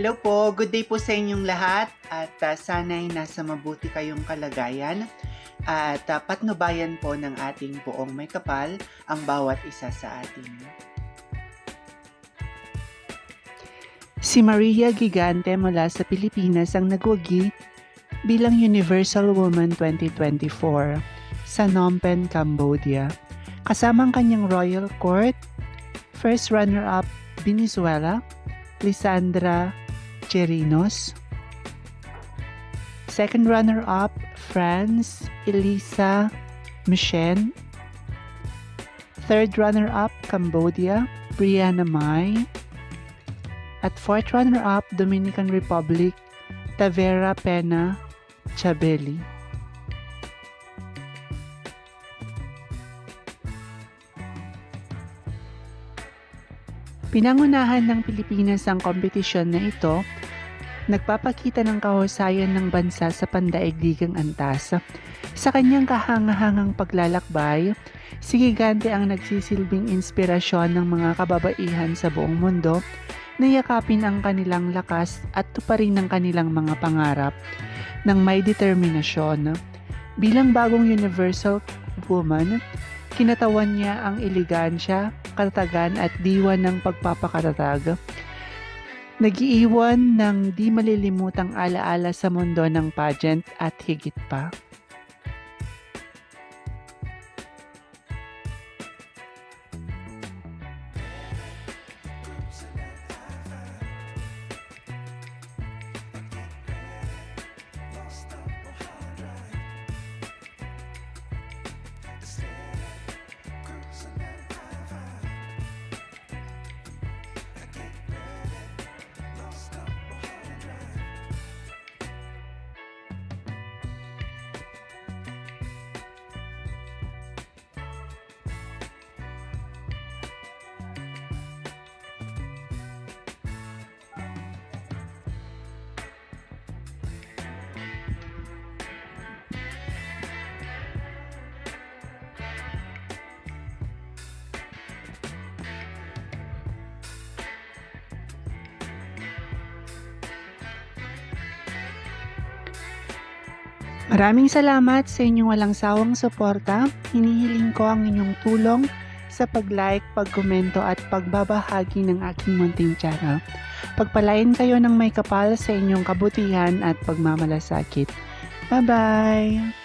Hello po, good day po sa inyong lahat at sana'y nasa mabuti kayong kalagayan at patnubayan po ng ating poong may kapal ang bawat isa sa atin. Si Maria Gigante mula sa Pilipinas ang nagwagi bilang Universal Woman 2024 sa Phnom Penh, Cambodia. Kasama ang kanyang Royal Court, first runner-up Venezuela, Lisandra Chirinos. Second runner-up, France, Elisa Michen. Third runner-up, Cambodia, Brianna Mai. At fourth runner-up, Dominican Republic, Tavera Pena Chabeli. Pinangunahan ng Pilipinas ang kompetisyon na ito, nagpapakita ng kahusayan ng bansa sa pandaigdigang antas. Sa kanyang kahangahangang paglalakbay, si Gigante ang nagsisilbing inspirasyon ng mga kababaihan sa buong mundo na yakapin ang kanilang lakas at tuparin ang kanilang mga pangarap ng may determinasyon. Bilang bagong Universal Woman, kinatawan niya ang elegansya, katatagan at diwa ng pagpapakatatag. Nag-iiwan ng di malilimutang alaala sa mundo ng pageant at higit pa. Maraming salamat sa inyong walang sawang suporta. Hinihiling ko ang inyong tulong sa pag-like, pag-komento at pagbabahagi ng aking munting channel. Pagpalain kayo ng may kapal sa inyong kabutihan at pagmamalasakit. Bye-bye!